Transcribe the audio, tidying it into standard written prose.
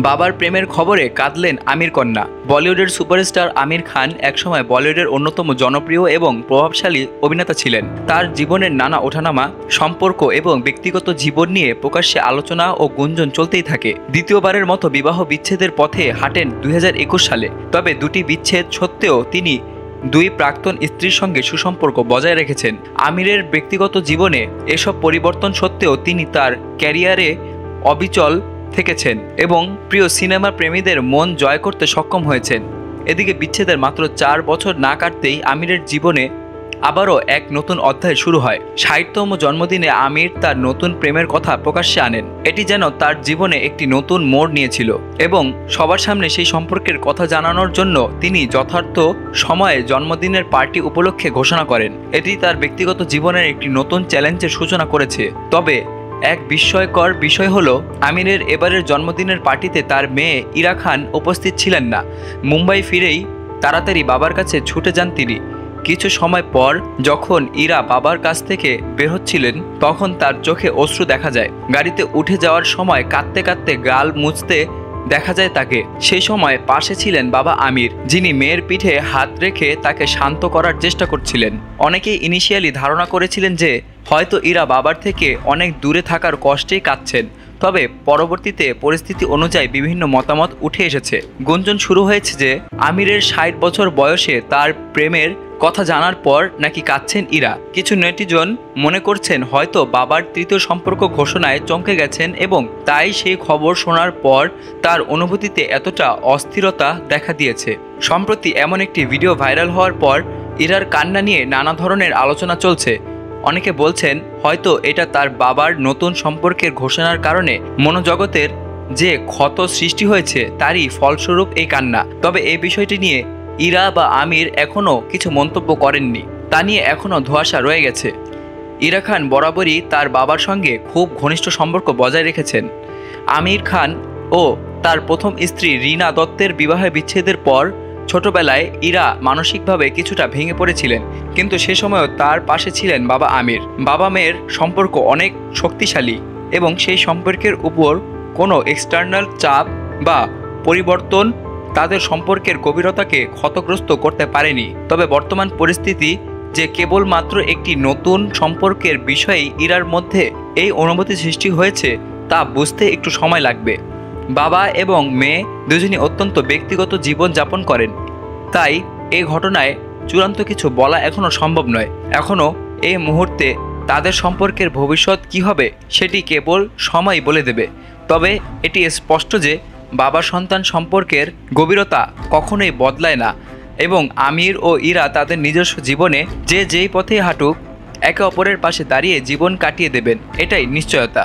বাবার প্রেমের খবরে কাঁদলেন আমির কন্যা। বলিউডের সুপারস্টার আমির খান একসময় বলিউডের অন্যতম জনপ্রিয় এবং প্রভাবশালী অভিনেতা ছিলেন। তার জীবনের নানা ওঠানামা, সম্পর্ক এবং ব্যক্তিগত জীবন নিয়ে প্রকাশ্যে আলোচনা ও গুঞ্জন চলতেই থাকে। দ্বিতীয়বারের মতো বিবাহ বিচ্ছেদের পথে হাঁটেন 2021 সালে। তবে দুটি বিচ্ছেদ সত্ত্বেও তিনি দুই প্রাক্তন স্ত্রীর সঙ্গে সুসম্পর্ক বজায় রেখেছেন। আমিরের ব্যক্তিগত জীবনে এসব পরিবর্তন সত্ত্বেও তিনি তার ক্যারিয়ারে অবিচল থেকেছেন এবং প্রিয় সিনেমা প্রেমীদের মন জয় করতে সক্ষম হয়েছেন। এদিকে বিচ্ছেদের মাত্র 4 বছর না কাটতেই আমিরের জীবনে আবারও এক নতুন অধ্যায় শুরু হয়। 60তম জন্মদিনে আমির তার নতুন প্রেমের কথা প্রকাশ্যে আনেন। এটি যেন তার জীবনে একটি নতুন মোড় নিয়েছিল এবং সবার সামনে সেই সম্পর্কের কথা জানানোর জন্য তিনি যথার্থ সময়ে জন্মদিনের পার্টি উপলক্ষে ঘোষণা করেন। এটি তার ব্যক্তিগত জীবনের একটি নতুন চ্যালেঞ্জের সূচনা করেছে। তবে এক বিস্ময়কর বিষয় হলো, আমিরের এবারের জন্মদিনের পার্টিতে তার মেয়ে ইরা খান উপস্থিত ছিলেন না। মুম্বাই ফিরেই তাড়াতাড়ি বাবার কাছে ছুটে যান তিনি। কিছু সময় পর যখন ইরা বাবার কাছ থেকে বের হচ্ছিলেন, তখন তার চোখে অশ্রু দেখা যায়। গাড়িতে উঠে যাওয়ার সময় কাঁদতে কাঁদতে গাল মুছতে দেখা যায় তাকে। সেই সময় পাশে ছিলেন বাবা আমির, যিনি মেয়ের পিঠে হাত রেখে তাকে শান্ত করার চেষ্টা করছিলেন। অনেকেই ইনিশিয়ালি ধারণা করেছিলেন যে হয়তো ইরা বাবার থেকে অনেক দূরে থাকার কষ্টেই কাঁদছেন। তবে পরবর্তীতে পরিস্থিতি অনুযায়ী বিভিন্ন মতামত উঠে এসেছে। গুঞ্জন শুরু হয়েছে যে আমিরের 60 বছর বয়সে তার প্রেমের কথা জানার পর নাকি কাঁদছেন ইরা। কিছু নেটিজন মনে করছেন হয়তো বাবার তৃতীয় সম্পর্ক ঘোষণায় চমকে গেছেন এবং তাই সেই খবর শোনার পর তার অনুভূতিতে এতটা অস্থিরতা দেখা দিয়েছে। সম্প্রতি এমন একটি ভিডিও ভাইরাল হওয়ার পর ইরার কান্না নিয়ে নানা ধরনের আলোচনা চলছে। অনেকে বলছেন হয়তো এটা তার বাবার নতুন সম্পর্কের ঘোষণার কারণে মনোজগতের যে ক্ষত সৃষ্টি হয়েছে তারই ফলস্বরূপ এই কান্না। তবে এই বিষয়টি নিয়ে ইরা বা আমির এখনও কিছু মন্তব্য করেননি। তা নিয়ে এখনও ধোঁয়াশা রয়ে গেছে। ইরা খান বরাবরই তার বাবার সঙ্গে খুব ঘনিষ্ঠ সম্পর্ক বজায় রেখেছেন। আমির খান ও তার প্রথম স্ত্রী রিনা দত্তের বিবাহ বিচ্ছেদের পর ছোটবেলায় ইরা মানসিকভাবে কিছুটা ভেঙে পড়েছিলেন, কিন্তু সে সময়ও তার পাশে ছিলেন বাবা আমির। বাবা মেয়ের সম্পর্ক অনেক শক্তিশালী এবং সেই সম্পর্কের উপর কোনো এক্সটার্নাল চাপ বা পরিবর্তন তাদের সম্পর্কের গভীরতাকে ক্ষতগ্রস্ত করতে পারেনি। তবে বর্তমান পরিস্থিতি যে কেবলমাত্র একটি নতুন সম্পর্কের বিষয়েই ইরার মধ্যে এই অনুভূতি সৃষ্টি হয়েছে তা বুঝতে একটু সময় লাগবে। বাবা এবং মেয়ে দুজনই অত্যন্ত ব্যক্তিগত জীবন যাপন করেন, তাই এই ঘটনায় চূড়ান্ত কিছু বলা এখনও সম্ভব নয়। এখনও এই মুহূর্তে তাদের সম্পর্কের ভবিষ্যৎ কী হবে সেটি কেবল সময় বলে দেবে। তবে এটি স্পষ্ট যে বাবা সন্তান সম্পর্কের গভীরতা কখনোই বদলায় না এবং আমির ও ইরা তাদের নিজস্ব জীবনে যে যেই পথেই হাঁটুক একে অপরের পাশে দাঁড়িয়ে জীবন কাটিয়ে দেবেন, এটাই নিশ্চয়তা।